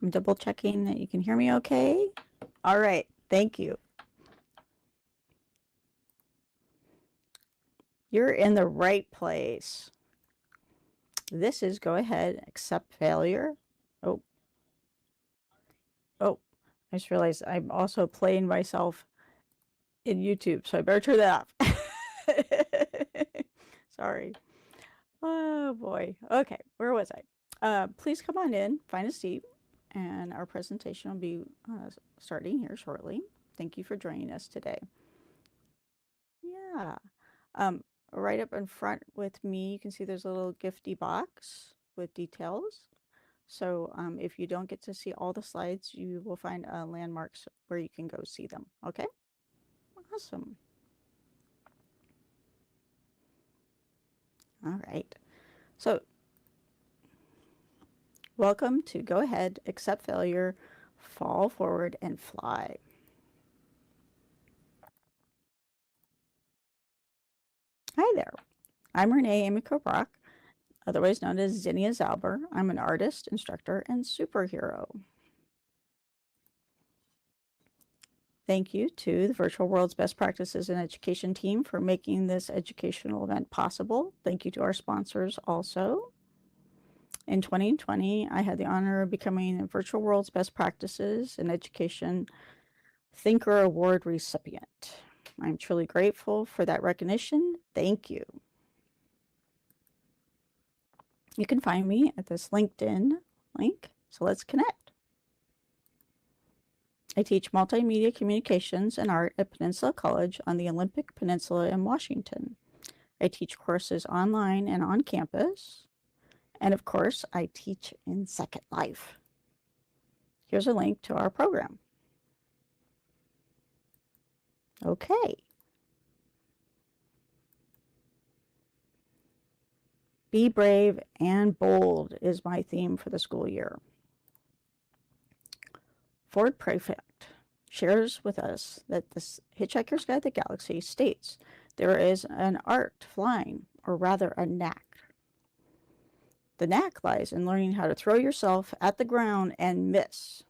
I'm double checking that you can hear me okay. All right, thank you. You're in the right place. This is go ahead, accept failure. Oh, I just realized I'm also playing myself in YouTube, so I better turn that off. Sorry. Oh boy. Okay, where was I? Please come on in, find a seat, and our presentation will be starting here shortly. Thank you for joining us today. Yeah. Um, right up in front with me, you can see there's a little gifty box with details. So if you don't get to see all the slides, you will find landmarks where you can go see them. Okay? Awesome. All right. So welcome to Go Ahead, Accept Failure, Fall Forward, and Fly. Hi there. I'm Renne Emiko, otherwise known as Zinnia Zauber. I'm an artist, instructor, and superhero. Thank you to the Virtual World's Best Practices in Education team for making this educational event possible. Thank you to our sponsors also. In 2020, I had the honor of becoming a Virtual World's Best Practices in Education Thinker Award recipient. I'm truly grateful for that recognition. Thank you. You can find me at this LinkedIn link, so let's connect. I teach multimedia communications and art at Peninsula College on the Olympic Peninsula in Washington. I teach courses online and on campus. And of course, I teach in Second Life. Here's a link to our program. Okay. Be brave and bold is my theme for the school year. Ford Prefect shares with us that this Hitchhiker's Guide to the Galaxy states there is an art flying, or rather a knack. The knack lies in learning how to throw yourself at the ground and miss.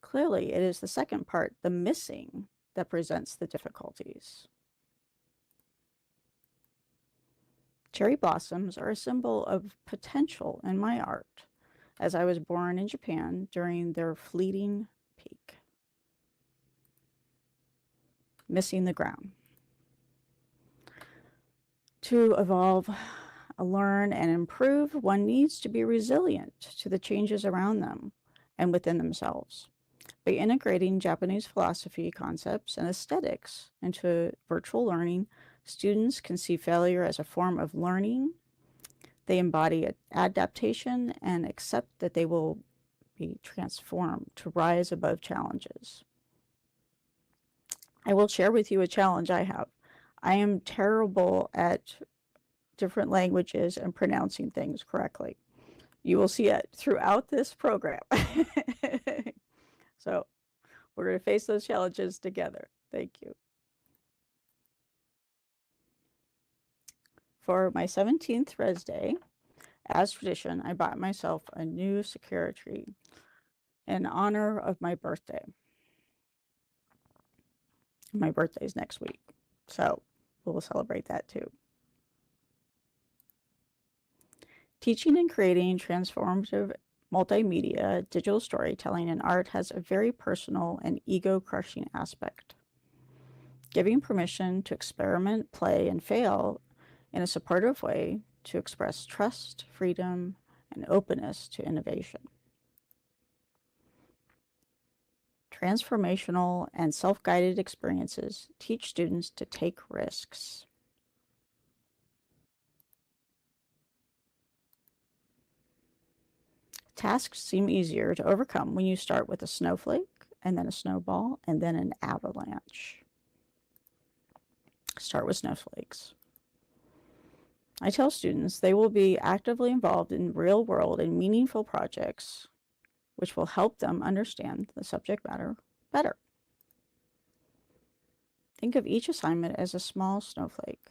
Clearly, it is the second part, the missing, that presents the difficulties. Cherry blossoms are a symbol of potential in my art, as I was born in Japan during their fleeting peak. Missing the ground. To evolve, learn, and improve, one needs to be resilient to the changes around them and within themselves. By integrating Japanese philosophy concepts and aesthetics into virtual learning, students can see failure as a form of learning. They embody adaptation and accept that they will be transformed to rise above challenges. I will share with you a challenge I have. I am terrible at different languages and pronouncing things correctly. You will see it throughout this program. So we're going to face those challenges together. Thank you. For my 17th Res Day, as tradition, I bought myself a new sakura tree in honor of my birthday. My birthday is next week, so we'll celebrate that too. Teaching and creating transformative multimedia, digital storytelling, and art has a very personal and ego-crushing aspect. Giving permission to experiment, play, and fail in a supportive way to express trust, freedom, and openness to innovation. Transformational and self-guided experiences teach students to take risks. Tasks seem easier to overcome when you start with a snowflake, and then a snowball, and then an avalanche. Start with snowflakes. I tell students they will be actively involved in real-world and meaningful projects, which will help them understand the subject matter better. Think of each assignment as a small snowflake.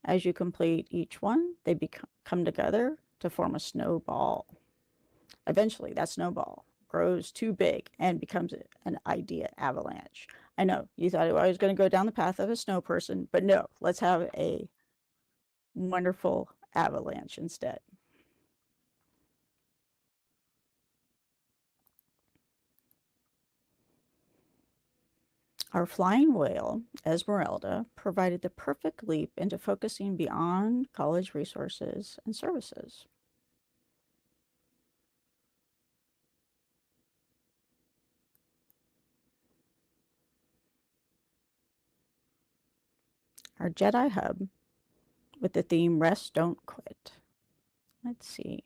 As you complete each one, they come together to form a snowball. Eventually, that snowball grows too big and becomes an idea avalanche. I know you thought I was going to go down the path of a snow person, but no, let's have a wonderful avalanche instead. Our flying whale, Esmeralda, provided the perfect leap into focusing beyond college resources and services. Our Jedi hub with the theme Rest, Don't Quit. Let's see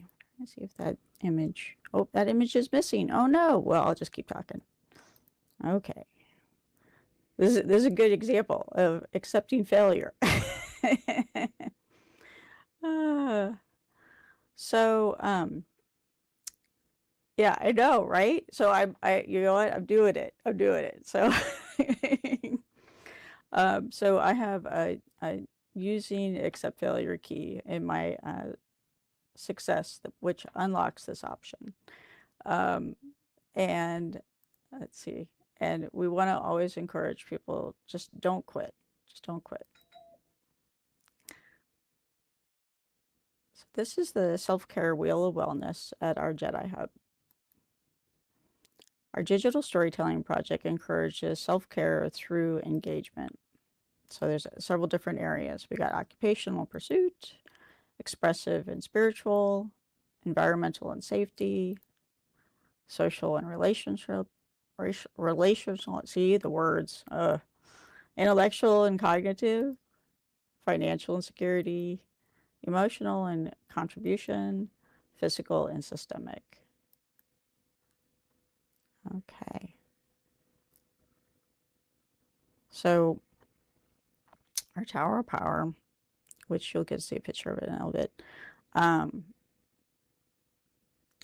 if that image, oh, that image is missing. Oh no, well, I'll just keep talking. Okay. This is a good example of accepting failure. So, yeah, I know, right? So you know what? I'm doing it. So, so I have a using accept failure key in my success, which unlocks this option. And let's see. And we want to always encourage people, just don't quit. Just don't quit. So this is the self-care wheel of wellness at our Jedi Hub. Our digital storytelling project encourages self-care through engagement. So there's several different areas. We got occupational pursuit, expressive and spiritual, environmental and safety, social and relational, see the words, intellectual and cognitive, financial and security, emotional and contribution, physical and systemic. Okay. So our Tower of Power, which you'll get to see a picture of it in a little bit,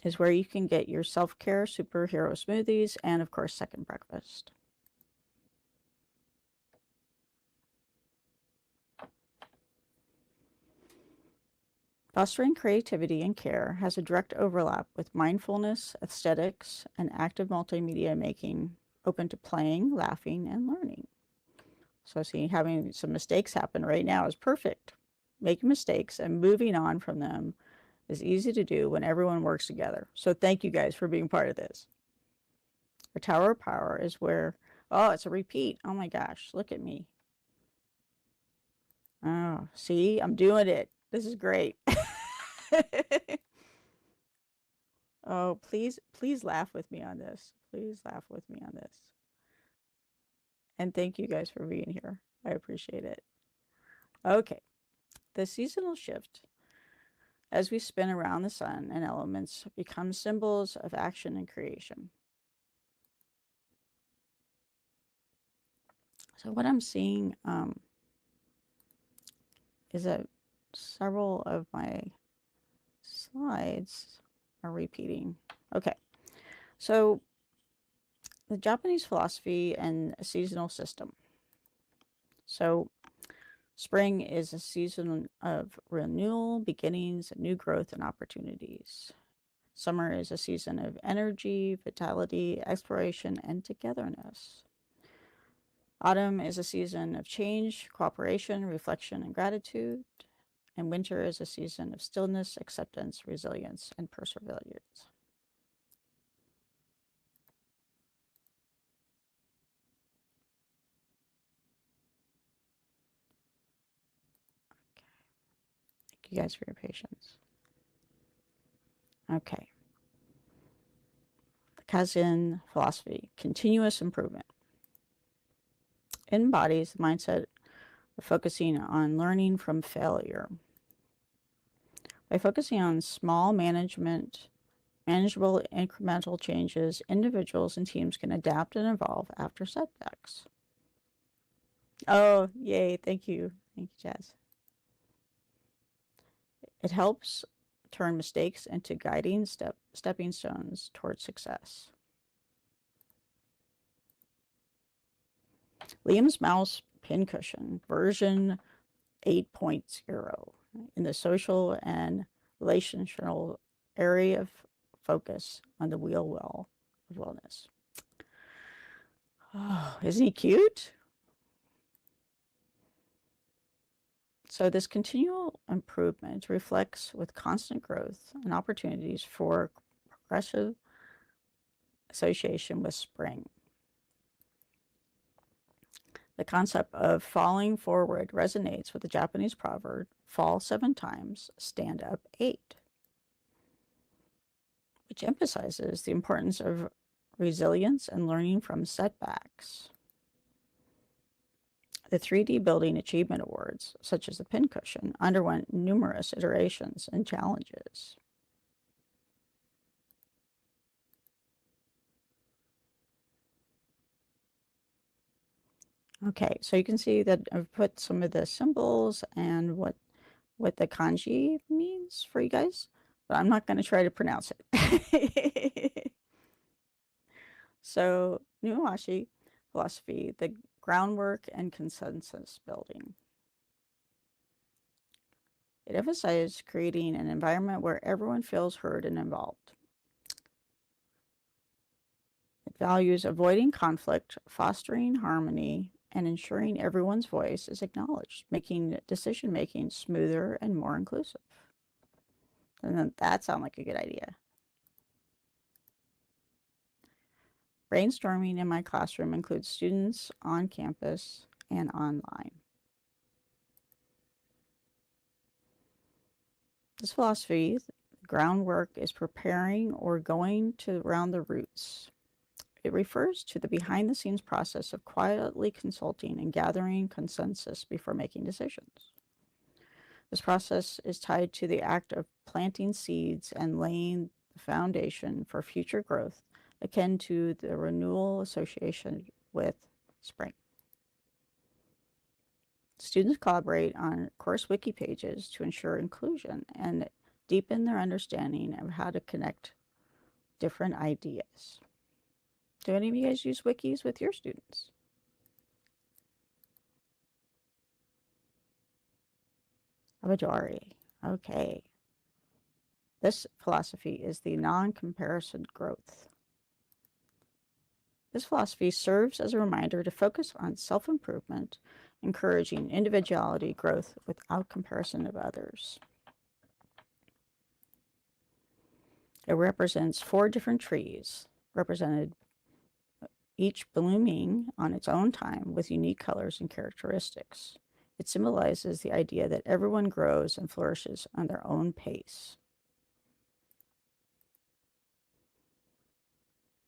is where you can get your self-care superhero smoothies and, of course, second breakfast. Fostering creativity and care has a direct overlap with mindfulness, aesthetics, and active multimedia making, open to playing, laughing, and learning. So see, having some mistakes happen right now is perfect. Making mistakes and moving on from them is easy to do when everyone works together. So thank you guys for being part of this. Our Tower of Power is where, oh, it's a repeat. Oh my gosh, look at me. Oh, see, I'm doing it. This is great. Oh, please laugh with me on this. Please laugh with me on this. And thank you guys for being here. I appreciate it. Okay, the seasonal shift as we spin around the sun and elements become symbols of action and creation. So what I'm seeing is that several of my slides are repeating. Okay, so the Japanese philosophy and a seasonal system. So spring is a season of renewal, beginnings, new growth, and opportunities. Summer is a season of energy, vitality, exploration, and togetherness. Autumn is a season of change, cooperation, reflection, and gratitude. And winter is a season of stillness, acceptance, resilience, and perseverance. Okay. Thank you guys for your patience. Okay. The Kaizen philosophy, continuous improvement, embodies the mindset of focusing on learning from failure. By focusing on small manageable incremental changes, individuals and teams can adapt and evolve after setbacks. Oh, yay. Thank you. Thank you, Jazz. It helps turn mistakes into guiding stepping stones towards success. Liam's mouse pincushion version 8.0 in the social and relational area of focus on the real well of wellness. Oh, isn't he cute? So this continual improvement reflects with constant growth and opportunities for progressive association with spring. The concept of falling forward resonates with the Japanese proverb, fall 7 times, stand up 8, which emphasizes the importance of resilience and learning from setbacks. The 3D Building Achievement Awards, such as the Pincushion, underwent numerous iterations and challenges. Okay, so you can see that I've put some of the symbols and what the kanji means for you guys, but I'm not going to try to pronounce it. So, Nuashi philosophy, the groundwork and consensus building. It emphasizes creating an environment where everyone feels heard and involved. It values avoiding conflict, fostering harmony, and ensuring everyone's voice is acknowledged, making decision-making smoother and more inclusive. Doesn't that sound like a good idea? Brainstorming in my classroom includes students on campus and online. This philosophy, the groundwork, is preparing or going around the roots. It refers to the behind-the-scenes process of quietly consulting and gathering consensus before making decisions. This process is tied to the act of planting seeds and laying the foundation for future growth, akin to the renewal association with spring. Students collaborate on course wiki pages to ensure inclusion and deepen their understanding of how to connect different ideas. Do any of you guys use wikis with your students? Abadari. Okay. This philosophy is the non-comparison growth. This philosophy serves as a reminder to focus on self-improvement, encouraging individuality growth without comparison of others. It represents 4 different trees, represented each blooming on its own time with unique colors and characteristics. It symbolizes the idea that everyone grows and flourishes on their own pace.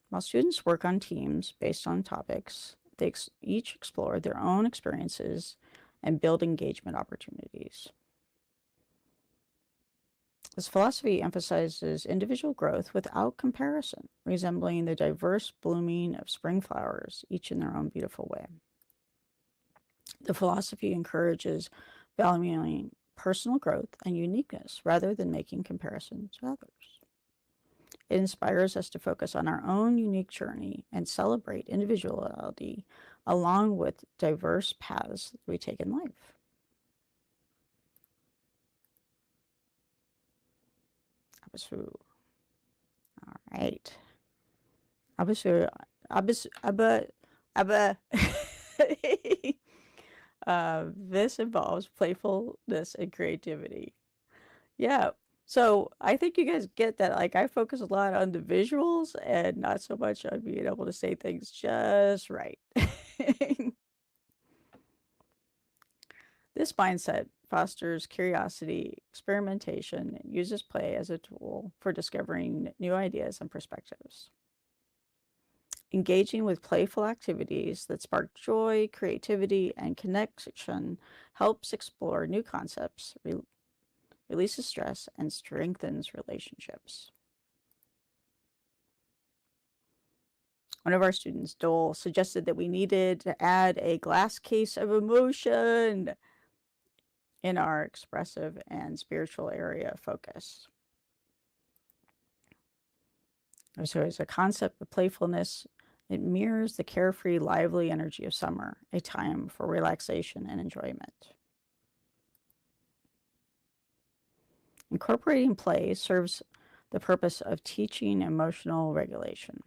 While students work on teams based on topics, they each explore their own experiences and build engagement opportunities. This philosophy emphasizes individual growth without comparison, resembling the diverse blooming of spring flowers, each in their own beautiful way. The philosophy encourages valuing personal growth and uniqueness rather than making comparisons to others. It inspires us to focus on our own unique journey and celebrate individuality along with diverse paths that we take in life. Abasu. All right. Abasu. Abba. This involves playfulness and creativity. Yeah. So I think you guys get that. Like, I focus a lot on the visuals and not so much on being able to say things just right. This mindset fosters curiosity, experimentation, and uses play as a tool for discovering new ideas and perspectives. Engaging with playful activities that spark joy, creativity, and connection helps explore new concepts, releases stress, and strengthens relationships. One of our students, Dole, suggested that we needed to add a glass case of emotion in our expressive and spiritual area of focus. So as a concept of playfulness, it mirrors the carefree, lively energy of summer, a time for relaxation and enjoyment. Incorporating play serves the purpose of teaching emotional regulation.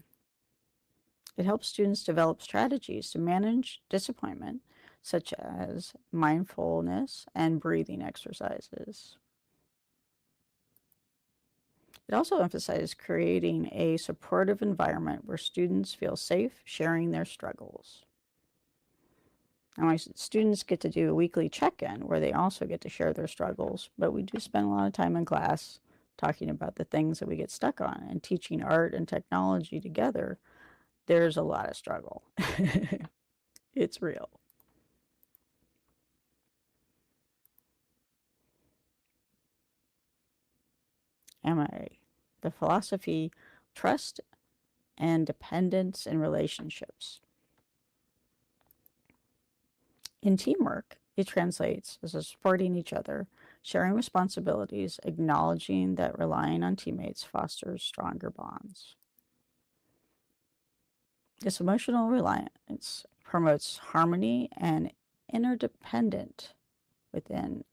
It helps students develop strategies to manage disappointment, such as mindfulness and breathing exercises. It also emphasizes creating a supportive environment where students feel safe sharing their struggles. And my students get to do a weekly check-in where they also get to share their struggles, but we do spend a lot of time in class talking about the things that we get stuck on, and teaching art and technology together. There's a lot of struggle. It's real. The philosophy, trust and dependence in relationships. In teamwork, it translates as supporting each other, sharing responsibilities, acknowledging that relying on teammates fosters stronger bonds. This emotional reliance promotes harmony and interdependence within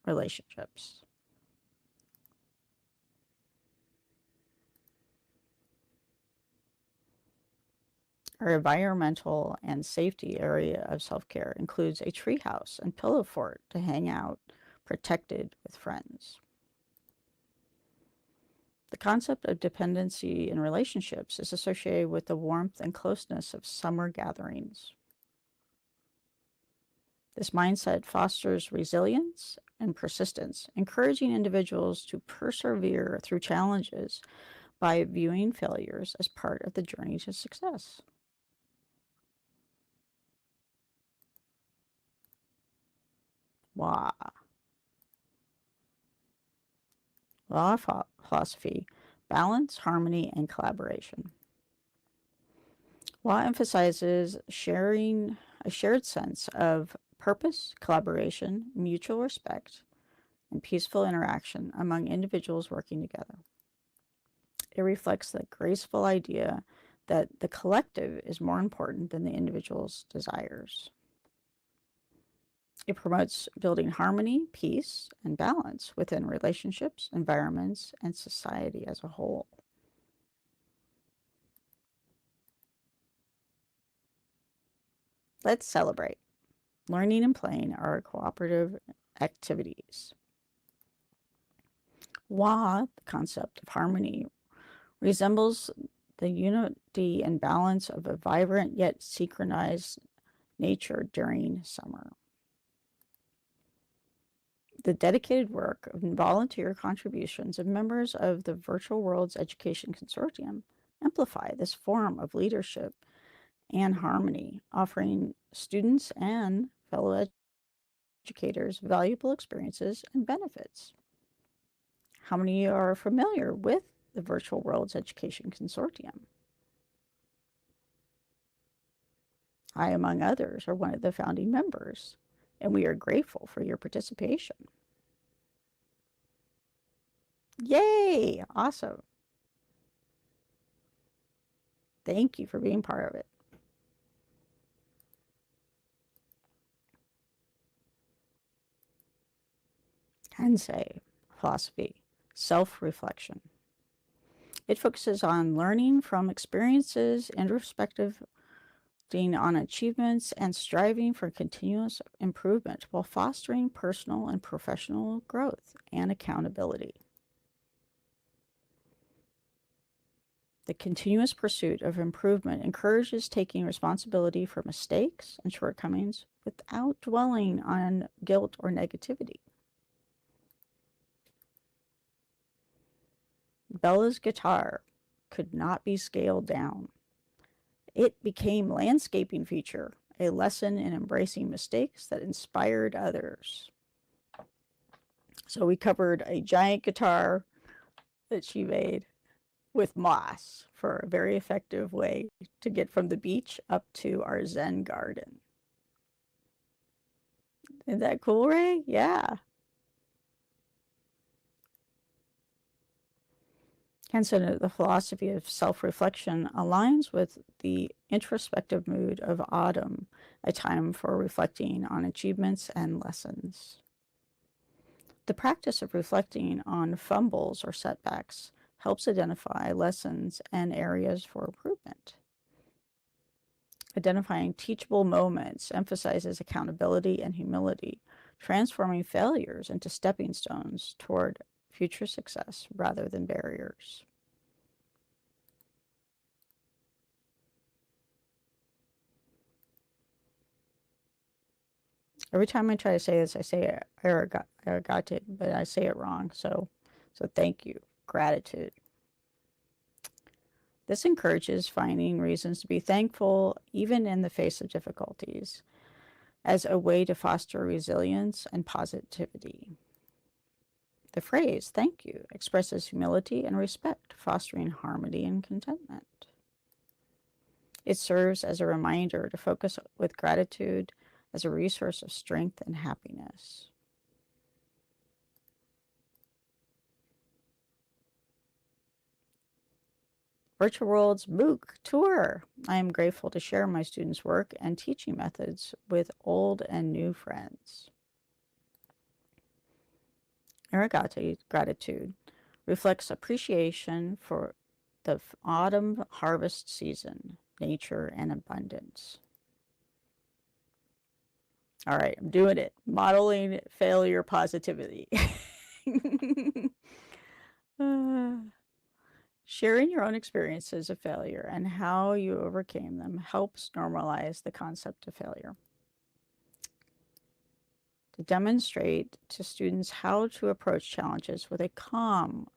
relationships. Our environmental and safety area of self-care includes a treehouse and pillow fort to hang out, protected with friends. The concept of dependency in relationships is associated with the warmth and closeness of summer gatherings. This mindset fosters resilience and persistence, encouraging individuals to persevere through challenges by viewing failures as part of the journey to success. Wow. Law philosophy, balance, harmony, and collaboration. Law emphasizes sharing a shared sense of purpose, collaboration, mutual respect, and peaceful interaction among individuals working together. It reflects the graceful idea that the collective is more important than the individual's desires. It promotes building harmony, peace, and balance within relationships, environments, and society as a whole. Let's celebrate. Learning and playing are cooperative activities. Wa, the concept of harmony, resembles the unity and balance of a vibrant yet synchronized nature during summer. The dedicated work of volunteer contributions of members of the Virtual Worlds Education Consortium amplify this form of leadership and harmony, offering students and fellow educators valuable experiences and benefits. How many are familiar with the Virtual Worlds Education Consortium? I, among others, are one of the founding members, and we are grateful for your participation. Yay! Awesome. Thank you for being part of it. Tensei philosophy, self-reflection. It focuses on learning from experiences, introspective on achievements, and striving for continuous improvement while fostering personal and professional growth and accountability. The continuous pursuit of improvement encourages taking responsibility for mistakes and shortcomings without dwelling on guilt or negativity. Bella's guitar could not be scaled down. It became landscaping feature, a lesson in embracing mistakes that inspired others. So we covered a giant guitar that she made with moss for a very effective way to get from the beach up to our Zen garden. Isn't that cool, Ray? Yeah. Hence, the philosophy of self-reflection aligns with the introspective mood of autumn, a time for reflecting on achievements and lessons. The practice of reflecting on fumbles or setbacks helps identify lessons and areas for improvement. Identifying teachable moments emphasizes accountability and humility, transforming failures into stepping stones toward future success rather than barriers. Every time I try to say this, I say arrogate, but I say it wrong. So thank you. Gratitude. This encourages finding reasons to be thankful, even in the face of difficulties, as a way to foster resilience and positivity. The phrase, thank you, expresses humility and respect, fostering harmony and contentment. It serves as a reminder to focus with gratitude as a resource of strength and happiness. Virtual World's MOOC tour. I am grateful to share my students' work and teaching methods with old and new friends. Arrogate, gratitude, reflects appreciation for the autumn harvest season, nature, and abundance. All right, I'm doing it. Modeling failure positivity. Sharing your own experiences of failure and how you overcame them helps normalize the concept of failure. To demonstrate to students how to approach challenges with a calm,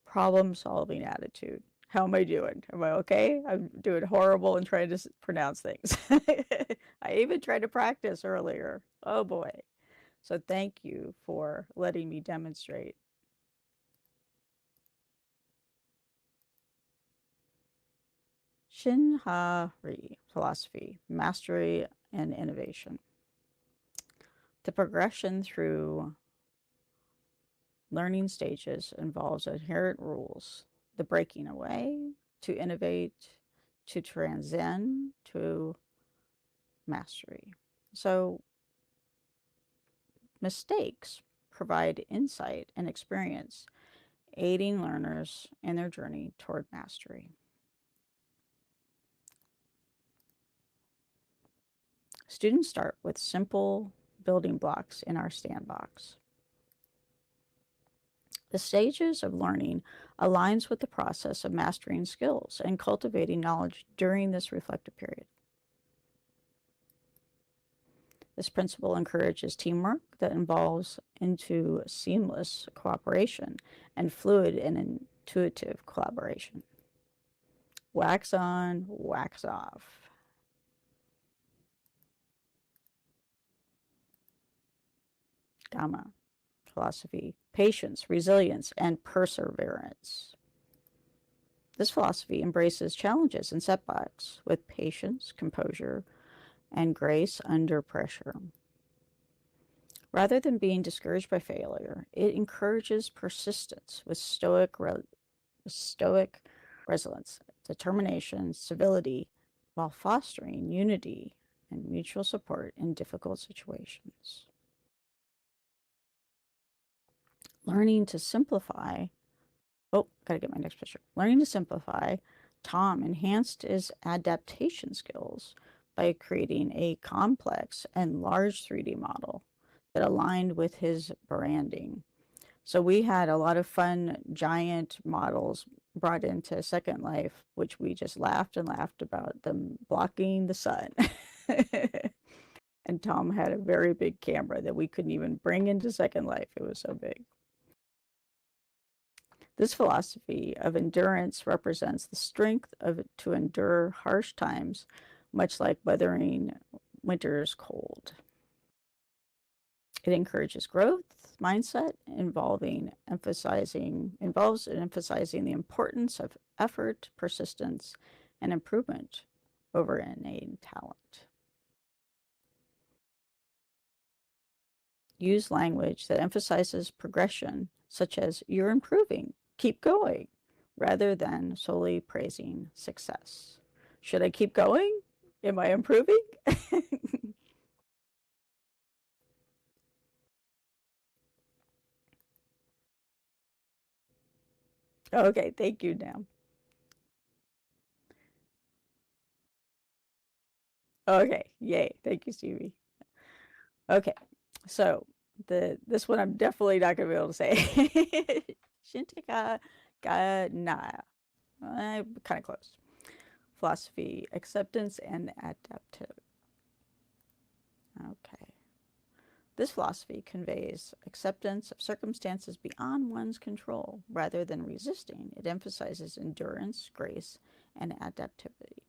problem-solving attitude. How am I doing? Am I okay? I'm doing horrible and trying to pronounce things. I even tried to practice earlier. Oh boy. So thank you for letting me demonstrate. Shinhari philosophy, mastery and innovation. The progression through learning stages involves inherent rules, the breaking away, to innovate, to transcend, to mastery. So mistakes provide insight and experience, aiding learners in their journey toward mastery. Students start with simple building blocks in our sandbox. The stages of learning aligns with the process of mastering skills and cultivating knowledge during this reflective period. This principle encourages teamwork that involves into seamless cooperation and fluid and intuitive collaboration. Wax on, wax off. Dhamma philosophy, patience, resilience, and perseverance. This philosophy embraces challenges and setbacks with patience, composure, and grace under pressure. Rather than being discouraged by failure, it encourages persistence with stoic resilience, determination, civility, while fostering unity and mutual support in difficult situations. Learning to simplify. Oh, gotta get my next picture. Learning to simplify, Tom enhanced his adaptation skills by creating a complex and large 3D model that aligned with his branding. So we had a lot of fun giant models brought into Second Life, which we just laughed and laughed about them blocking the sun. And Tom had a very big camera that we couldn't even bring into Second Life. It was so big. This philosophy of endurance represents the strength to endure harsh times, much like weathering winter's cold. It encourages growth mindset involves emphasizing the importance of effort, persistence, and improvement over innate talent. Use language that emphasizes progression, such as "you're improving, keep going," rather than solely praising success. Should I keep going? Am I improving? Okay, thank you, Nam. Okay, yay. Thank you, Stevie. Okay, so this one I'm definitely not going to be able to say. Shintika ga na. Kind of close. Philosophy, acceptance, and adaptive. Okay. This philosophy conveys acceptance of circumstances beyond one's control rather than resisting. It emphasizes endurance, grace, and adaptivity.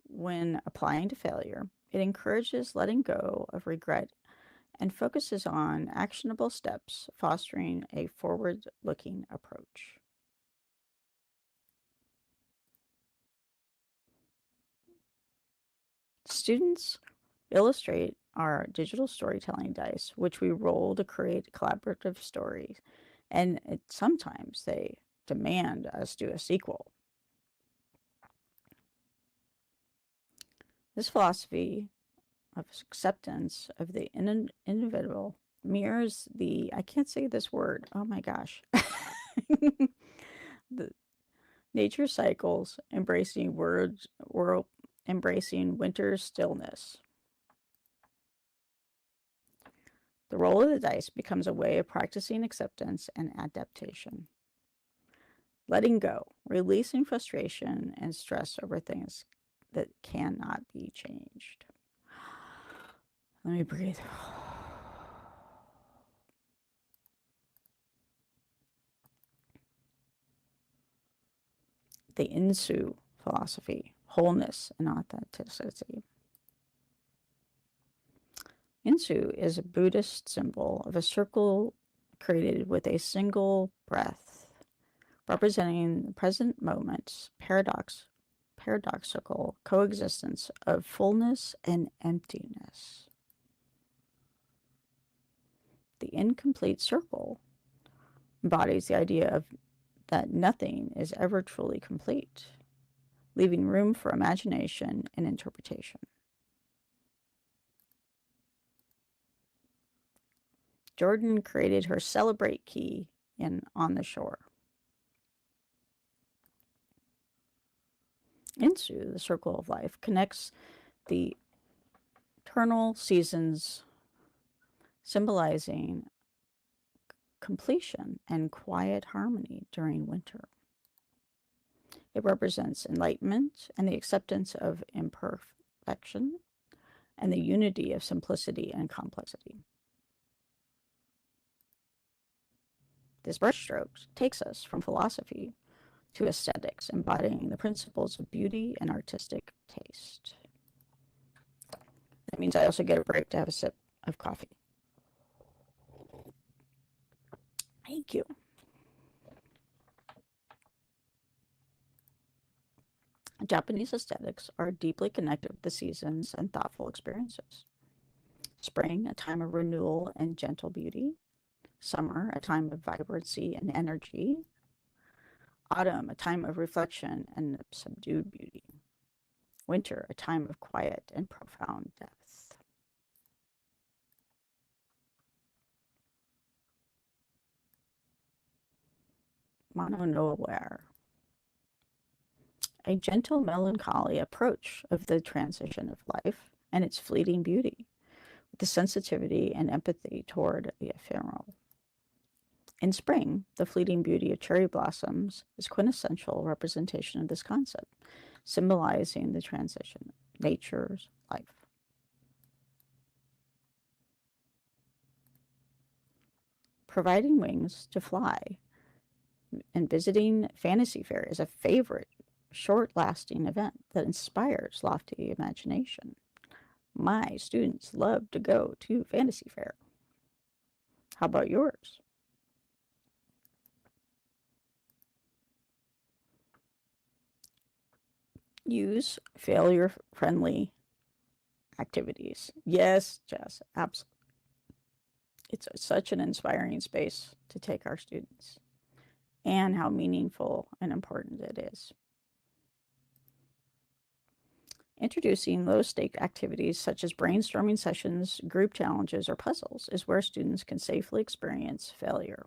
When applying to failure, it encourages letting go of regret and focuses on actionable steps, fostering a forward-looking approach. Students illustrate our digital storytelling dice, which we roll to create collaborative stories, and sometimes they demand us do a sequel. This philosophy of acceptance of the inevitable mirrors the, I can't say this word, oh my gosh, the nature cycles, embracing winter's stillness. The roll of the dice becomes a way of practicing acceptance and adaptation. Letting go, releasing frustration and stress over things that cannot be changed. Let me breathe. The Insu philosophy, wholeness and authenticity. Insu is a Buddhist symbol of a circle created with a single breath, representing the present moment's paradoxical coexistence of fullness and emptiness. The incomplete circle embodies the idea of that nothing is ever truly complete, leaving room for imagination and interpretation. Jordan created her Celebrate key in On the Shore. Insu, the circle of life, connects the eternal seasons, symbolizing completion and quiet harmony during winter. It represents enlightenment and the acceptance of imperfection and the unity of simplicity and complexity. This brushstroke takes us from philosophy to aesthetics, embodying the principles of beauty and artistic taste. That means I also get a break to have a sip of coffee. Thank you. Japanese aesthetics are deeply connected with the seasons and thoughtful experiences. Spring, a time of renewal and gentle beauty. Summer, a time of vibrancy and energy. Autumn, a time of reflection and subdued beauty. Winter, a time of quiet and profound depth. Mono nowhere. A gentle melancholy approach of the transition of life and its fleeting beauty, with the sensitivity and empathy toward the ephemeral. In spring, the fleeting beauty of cherry blossoms is quintessential representation of this concept, symbolizing the transition, nature's life. Providing wings to fly and visiting Fantasy Fair is a favorite, short-lasting event that inspires lofty imagination. My students love to go to Fantasy Fair. How about yours? Use failure-friendly activities. Yes, Jess, absolutely. It's such an inspiring space to take our students, and how meaningful and important it is. Introducing low-stake activities such as brainstorming sessions, group challenges, or puzzles is where students can safely experience failure.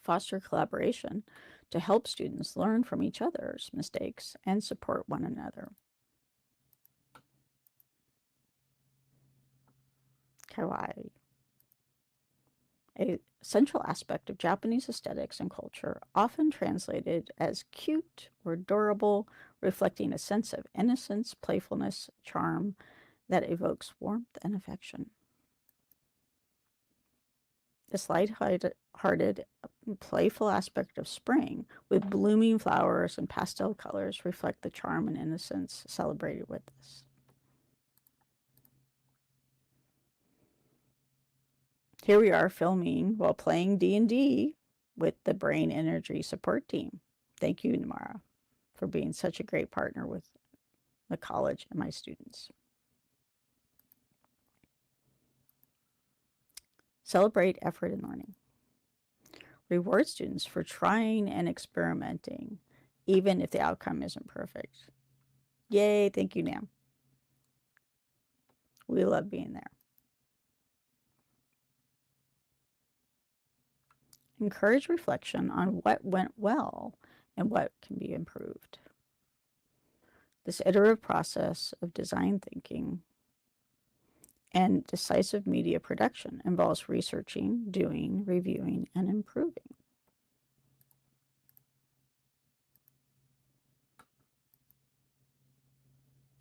foster collaboration to help students learn from each other's mistakes and support one another. Kawaii. A central aspect of Japanese aesthetics and culture, often translated as cute or adorable, reflecting a sense of innocence, playfulness, charm that evokes warmth and affection. This light-hearted, playful aspect of spring, with blooming flowers and pastel colors, reflect the charm and innocence celebrated with this. Here we are filming while playing D&D with the Brain Energy support team. Thank you, Namara, for being such a great partner with the college and my students. Celebrate effort in learning. Reward students for trying and experimenting, even if the outcome isn't perfect. Yay, thank you, Nam. We love being there. Encourage reflection on what went well and what can be improved. This iterative process of design thinking and decisive media production involves researching, doing, reviewing, and improving.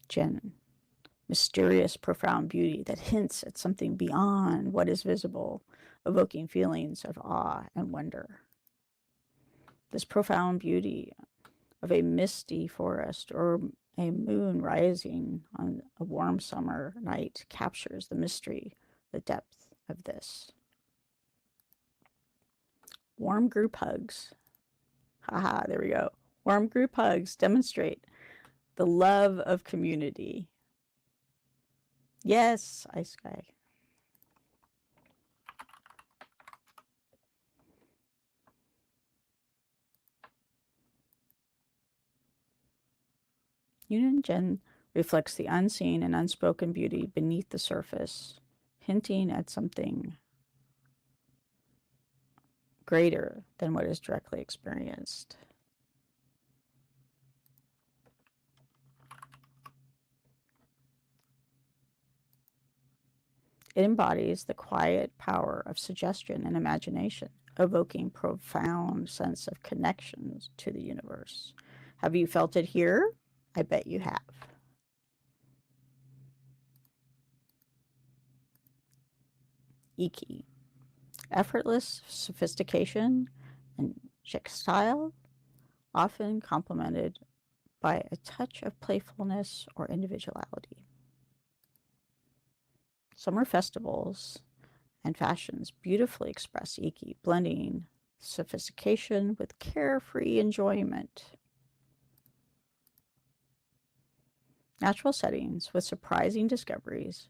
Jen, mysterious, profound beauty that hints at something beyond what is visible, evoking feelings of awe and wonder. This profound beauty of a misty forest or a moon rising on a warm summer night captures the mystery, the depth of this. Warm group hugs. Haha, there we go. Warm group hugs demonstrate the love of community. Yes, Ice Sky. Jen reflects the unseen and unspoken beauty beneath the surface, hinting at something greater than what is directly experienced. It embodies the quiet power of suggestion and imagination, evoking profound sense of connections to the universe. Have you felt it here? I bet you have. Iki. Effortless sophistication and style, often complemented by a touch of playfulness or individuality. Summer festivals and fashions beautifully express Iki, blending sophistication with carefree enjoyment. Natural settings with surprising discoveries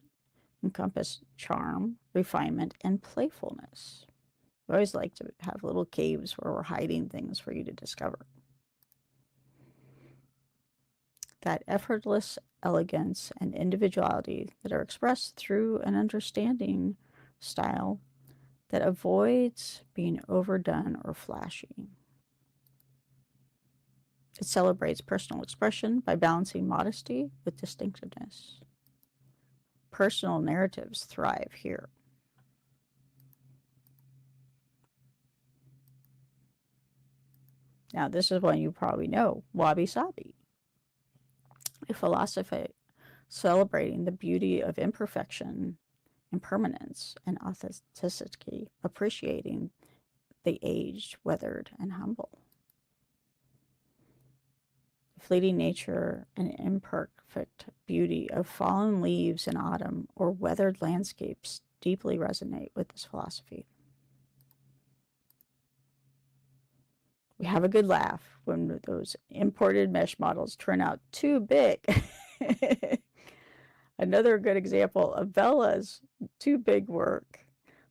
encompass charm, refinement, and playfulness. We always like to have little caves where we're hiding things for you to discover. That effortless elegance and individuality that are expressed through an understanding style that avoids being overdone or flashy. It celebrates personal expression by balancing modesty with distinctiveness. Personal narratives thrive here. Now, this is one you probably know, Wabi Sabi, a philosophy celebrating the beauty of imperfection, impermanence, and authenticity, appreciating the aged, weathered, and humble. The fleeting nature and imperfect beauty of fallen leaves in autumn or weathered landscapes deeply resonate with this philosophy. We have a good laugh when those imported mesh models turn out too big. Another good example of Bella's too big work.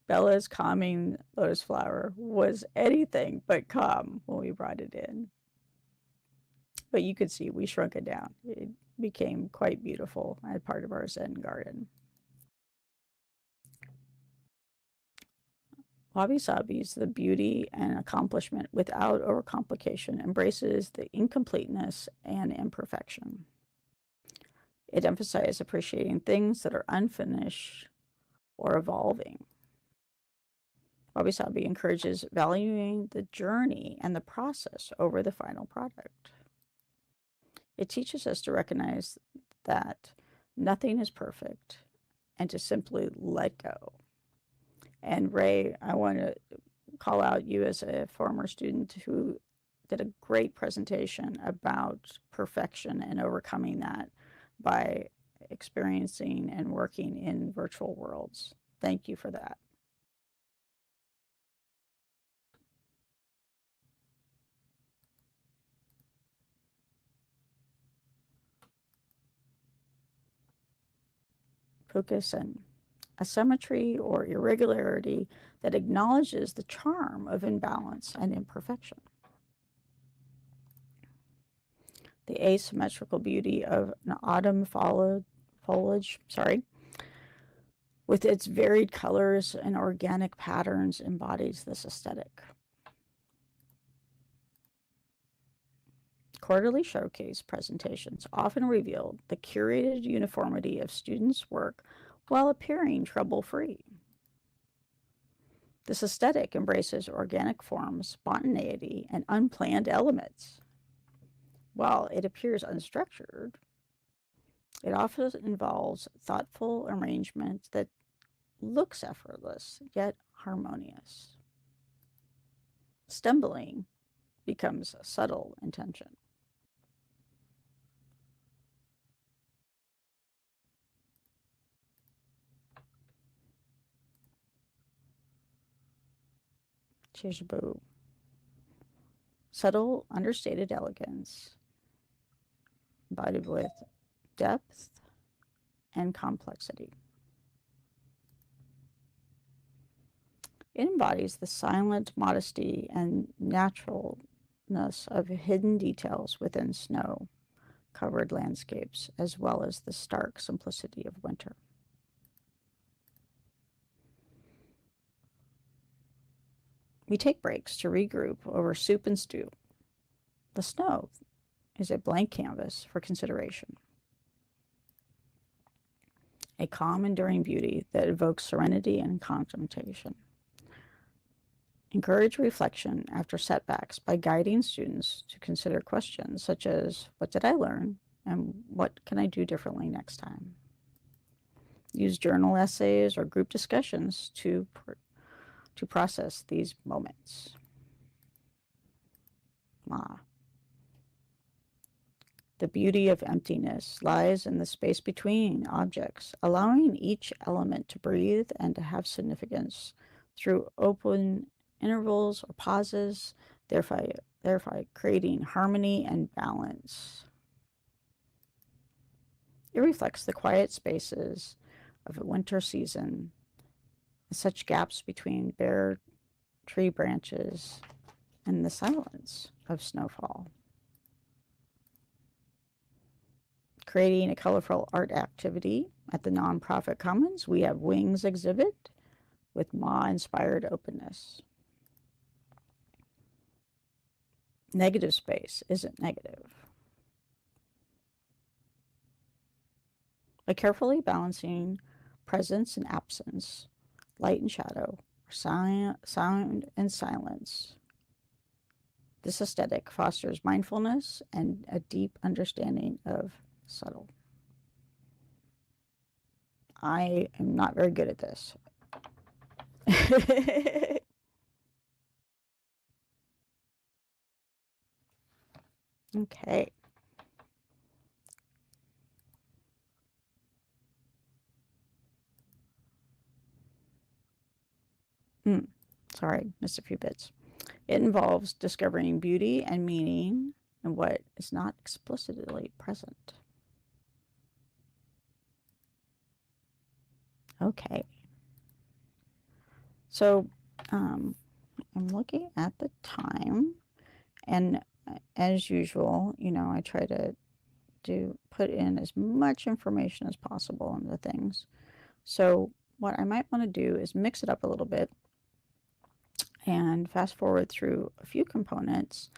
Bella's calming lotus flower was anything but calm when we brought it in. But you could see we shrunk it down. It became quite beautiful as part of our Zen garden. Wabi-sabi's the beauty and accomplishment without overcomplication, embraces the incompleteness and imperfection. It emphasizes appreciating things that are unfinished or evolving. Wabi-sabi encourages valuing the journey and the process over the final product. It teaches us to recognize that nothing is perfect and to simply let go. And Ray, I want to call out you as a former student who did a great presentation about perfection and overcoming that by experiencing and working in virtual worlds. Thank you for that. Focus on asymmetry or irregularity that acknowledges the charm of imbalance and imperfection. The asymmetrical beauty of an autumn foliage, with its varied colors and organic patterns, embodies this aesthetic. Quarterly showcase presentations often revealed the curated uniformity of students' work while appearing trouble-free. This aesthetic embraces organic forms, spontaneity, and unplanned elements. While it appears unstructured, it often involves thoughtful arrangement that looks effortless, yet harmonious. Stumbling becomes a subtle intention. Chijbu. Subtle, understated elegance, embodied with depth and complexity. It embodies the silent modesty and naturalness of hidden details within snow-covered landscapes, as well as the stark simplicity of winter. We take breaks to regroup over soup and stew. The snow is a blank canvas for consideration. A calm, enduring beauty that evokes serenity and contemplation. Encourage reflection after setbacks by guiding students to consider questions such as, what did I learn and what can I do differently next time? Use journal essays or group discussions to process these moments. The beauty of emptiness lies in the space between objects, allowing each element to breathe and to have significance through open intervals or pauses, thereby creating harmony and balance. It reflects the quiet spaces of a winter season, such gaps between bare tree branches and the silence of snowfall. Creating a colorful art activity at the nonprofit commons, we have Wings exhibit with Ma-inspired openness. Negative space isn't negative. By carefully balancing presence and absence, light and shadow, sound and silence, this aesthetic fosters mindfulness and a deep understanding of subtle. I am not very good at this. Okay. Sorry, missed a few bits. It involves discovering beauty and meaning in what is not explicitly present. Okay. So I'm looking at the time, and as usual, I try to put in as much information as possible into things. So what I might want to do is mix it up a little bit and fast forward through a few components,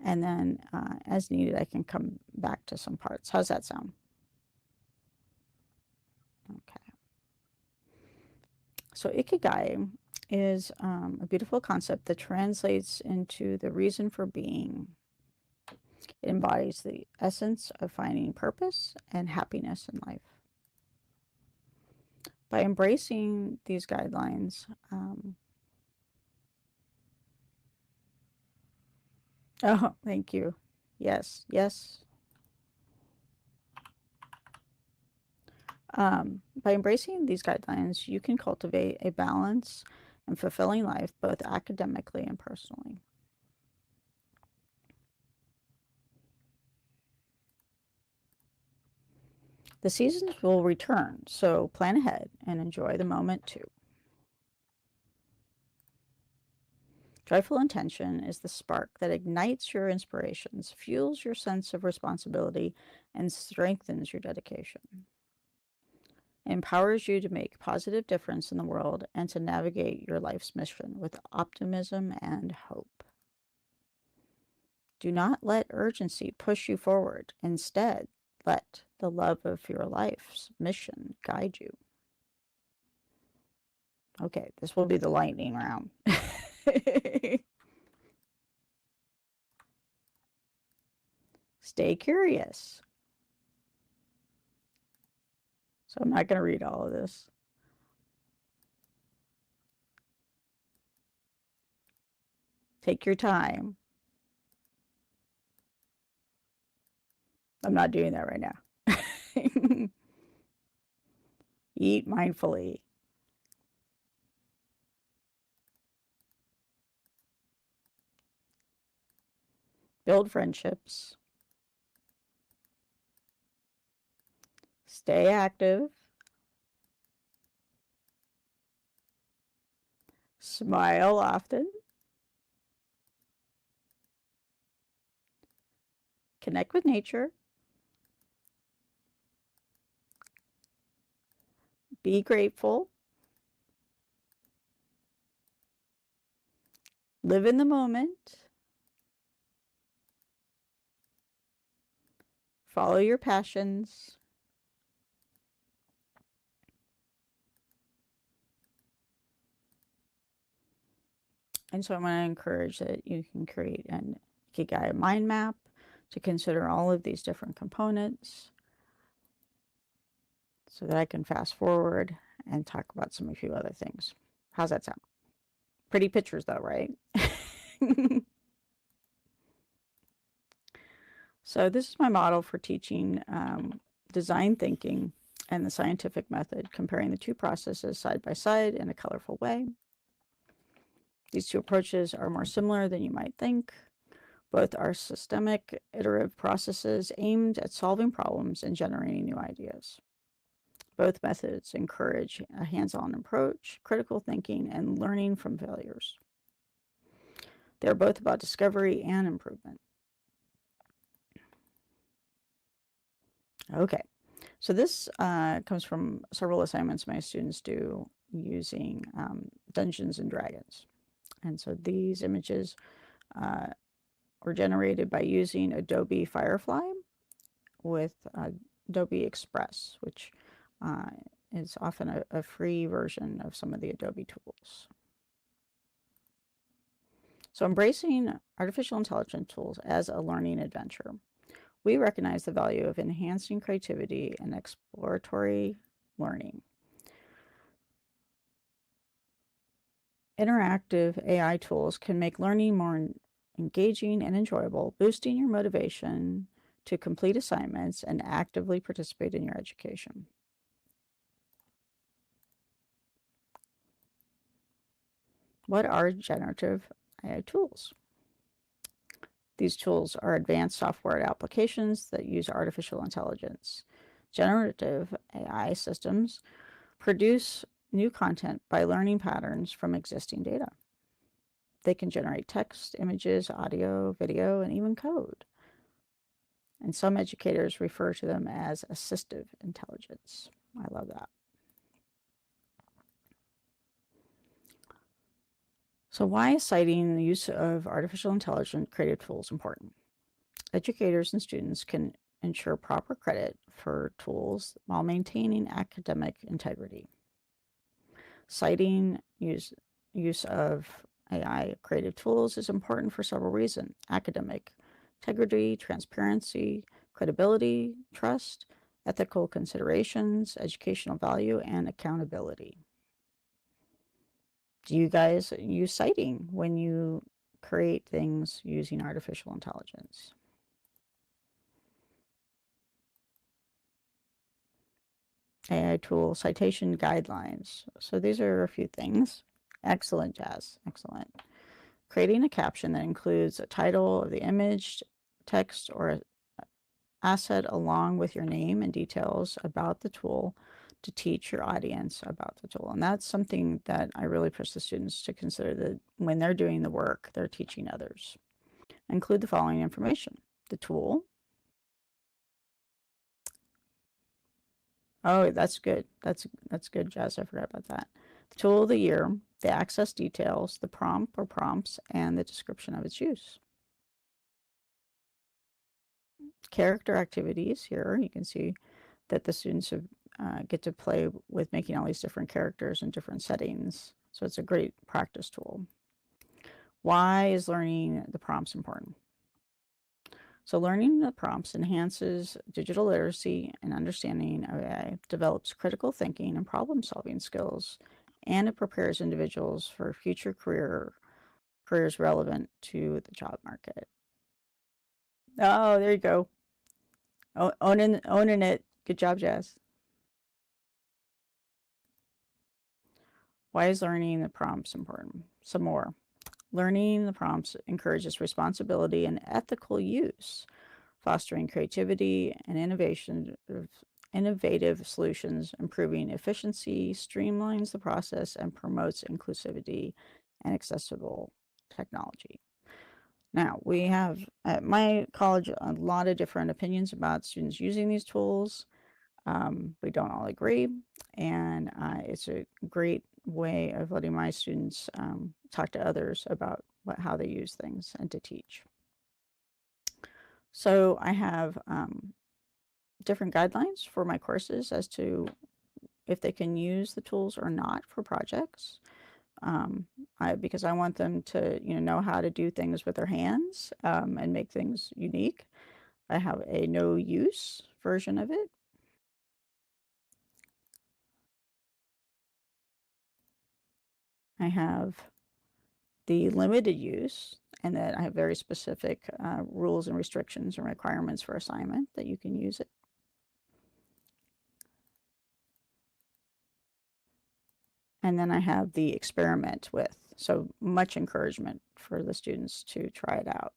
and then as needed, I can come back to some parts. How's that sound? Okay. So Ikigai is a beautiful concept that translates into the reason for being. It embodies the essence of finding purpose and happiness in life. By embracing these guidelines, oh, thank you. Yes, yes. By embracing these guidelines, you can cultivate a balanced and fulfilling life, both academically and personally. The seasons will return, so plan ahead and enjoy the moment too. Joyful intention is the spark that ignites your inspirations, fuels your sense of responsibility, and strengthens your dedication. It empowers you to make a positive difference in the world and to navigate your life's mission with optimism and hope. Do not let urgency push you forward. Instead, let the love of your life's mission guide you. Okay, this will be the lightning round. Stay curious. So I'm not going to read all of this. Take your time. I'm not doing that right now. Eat mindfully. Build friendships. Stay active. Smile often. Connect with nature. Be grateful. Live in the moment. Follow your passions. And so I'm going to encourage that you can create an Ikigai mind map to consider all of these different components so that I can fast forward and talk about some a few other things. How's that sound? Pretty pictures though, right? So this is my model for teaching design thinking and the scientific method, comparing the two processes side by side in a colorful way. These two approaches are more similar than you might think. Both are systemic, iterative processes aimed at solving problems and generating new ideas. Both methods encourage a hands-on approach, critical thinking, and learning from failures. They're both about discovery and improvement. Okay, so this comes from several assignments my students do using Dungeons and Dragons. And so these images were generated by using Adobe Firefly with Adobe Express, which is often a free version of some of the Adobe tools. So embracing artificial intelligence tools as a learning adventure. We recognize the value of enhancing creativity and exploratory learning. Interactive AI tools can make learning more engaging and enjoyable, boosting your motivation to complete assignments and actively participate in your education. What are generative AI tools? These tools are advanced software applications that use artificial intelligence. Generative AI systems produce new content by learning patterns from existing data. They can generate text, images, audio, video, and even code. And some educators refer to them as assistive intelligence. I love that. So why is citing the use of artificial intelligence creative tools important? Educators and students can ensure proper credit for tools while maintaining academic integrity. Citing use of AI creative tools is important for several reasons: academic integrity, transparency, credibility, trust, ethical considerations, educational value, and accountability. Do you guys use citing when you create things using artificial intelligence? AI tool citation guidelines. So these are a few things. Excellent, Jazz. Excellent. Creating a caption that includes a title of the image, text, or asset along with your name and details about the tool to teach your audience about the tool. And that's something that I really push the students to consider, that when they're doing the work, they're teaching others. Include the following information: the tool. Oh, that's good. That's good, Jazz. I forgot about that. The tool of the year, the access details, the prompt or prompts, and the description of its use. Character activities here. You can see that the students have, get to play with making all these different characters in different settings. So it's a great practice tool. Why is learning the prompts important? So learning the prompts enhances digital literacy and understanding of AI, develops critical thinking and problem-solving skills, and it prepares individuals for future careers relevant to the job market. Oh, there you go. Owning it. Good job, Jazz. Why is learning the prompts important? Some more. Learning the prompts encourages responsibility and ethical use, fostering creativity and innovative solutions, improving efficiency, streamlines the process, and promotes inclusivity and accessible technology. Now, we have at my college a lot of different opinions about students using these tools. We don't all agree, and it's a great way of letting my students talk to others about how they use things and to teach. So I have different guidelines for my courses as to if they can use the tools or not for projects, because I want them to know how to do things with their hands and make things unique. I have a no use version of it. I have the limited use, and that I have very specific rules and restrictions and requirements for assignment that you can use it. And then I have the experiment with, so much encouragement for the students to try it out.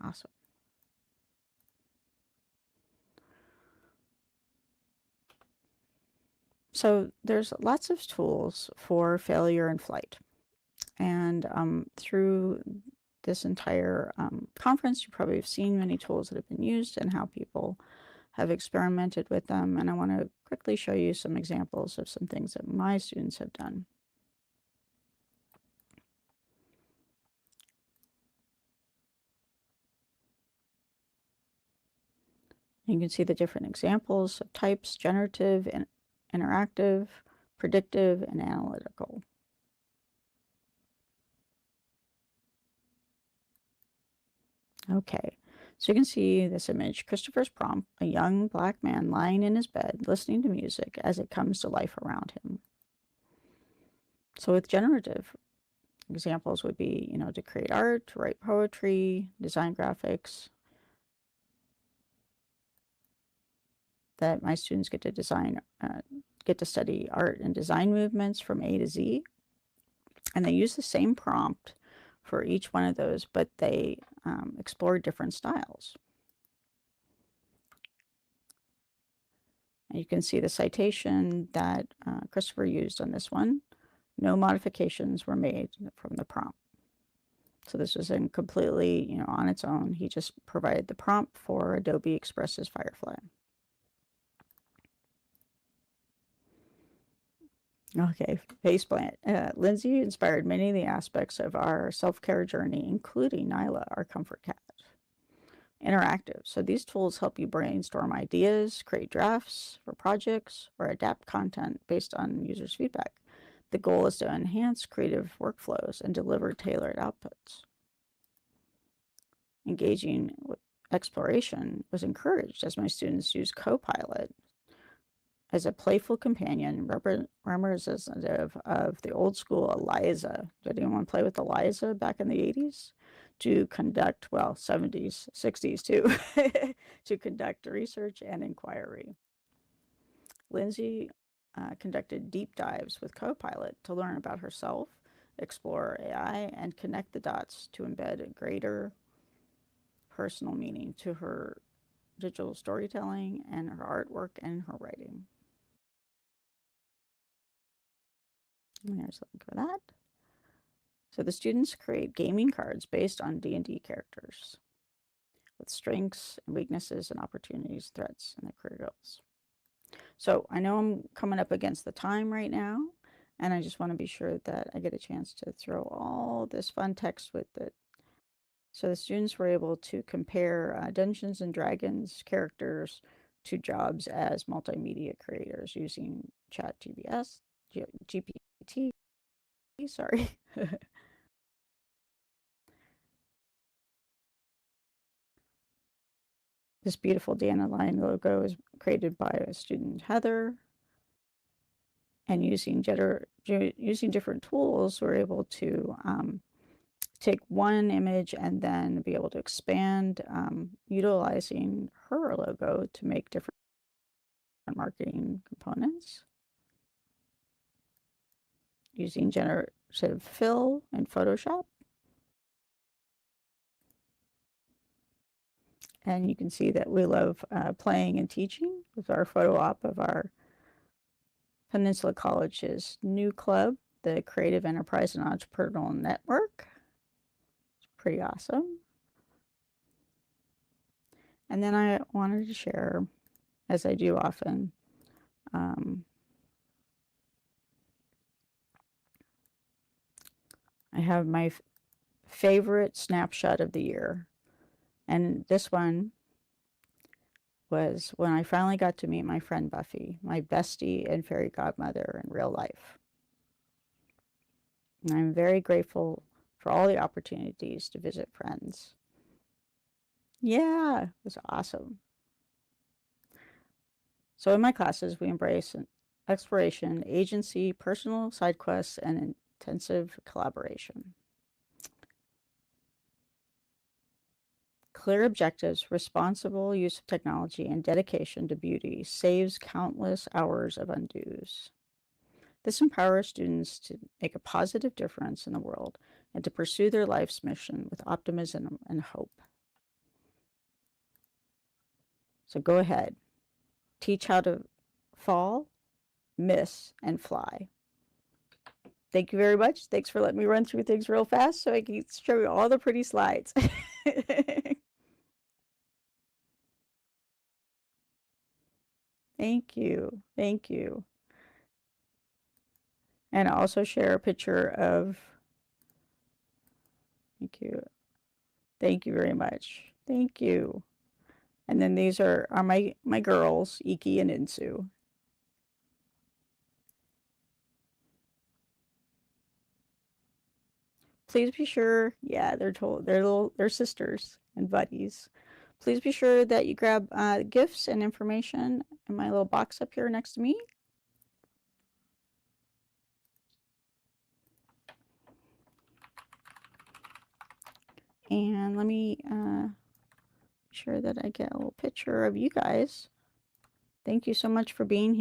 Awesome. So there's lots of tools for failure and flight. And through this entire conference, you probably have seen many tools that have been used and how people have experimented with them. And I want to quickly show you some examples of some things that my students have done. You can see the different examples of types: generative, interactive, predictive, and analytical. Okay, so you can see this image: Christopher's prompt, a young black man lying in his bed, listening to music as it comes to life around him. So with generative, examples would be, to create art, to write poetry, design graphics, that my students get to design, get to study art and design movements from A to Z. And they use the same prompt for each one of those, but they explore different styles. And you can see the citation that Christopher used on this one. No modifications were made from the prompt. So this was in completely, on its own. He just provided the prompt for Adobe Express's Firefly. Okay, faceplant. Lindsay inspired many of the aspects of our self-care journey, including Nyla, our comfort cat. Interactive. So these tools help you brainstorm ideas, create drafts for projects, or adapt content based on users' feedback. The goal is to enhance creative workflows and deliver tailored outputs. Engaging with exploration was encouraged as my students used Copilot as a playful companion representative of the old school Eliza. Did anyone play with Eliza back in the 80s? To conduct, well, 70s, 60s too, to conduct research and inquiry. Lindsay conducted deep dives with Copilot to learn about herself, explore AI, and connect the dots to embed a greater personal meaning to her digital storytelling and her artwork and her writing. And there's a link for that. So the students create gaming cards based on D&D characters with strengths and weaknesses and opportunities, threats, and their career goals. So I know I'm coming up against the time right now, and I just want to be sure that I get a chance to throw all this fun text with it. So the students were able to compare Dungeons and Dragons characters to jobs as multimedia creators using GPT, sorry. This beautiful dandelion logo is created by a student, Heather. And using different tools, we're able to take one image and then be able to expand, utilizing her logo to make different marketing components. Using generative fill in Photoshop. And you can see that we love playing and teaching with our photo op of our Peninsula College's new club, the Creative Enterprise and Entrepreneurial Network. It's pretty awesome. And then I wanted to share, as I do often, I have my favorite snapshot of the year. And this one was when I finally got to meet my friend Buffy, my bestie and fairy godmother in real life. And I'm very grateful for all the opportunities to visit friends. Yeah, it was awesome. So in my classes, we embrace exploration, agency, personal side quests, and intensive collaboration. Clear objectives, responsible use of technology, and dedication to beauty saves countless hours of undos. This empowers students to make a positive difference in the world and to pursue their life's mission with optimism and hope. So go ahead, teach how to fall, miss, and fly. Thank you very much. Thanks for letting me run through things real fast so I can show you all the pretty slides. Thank you. Thank you. And I'll also share a picture of, thank you. Thank you very much. Thank you. And then these are my girls, Iki and Insu. Please be sure, yeah, they're sisters and buddies. Please be sure that you grab gifts and information in my little box up here next to me. And let me be sure that I get a little picture of you guys. Thank you so much for being here.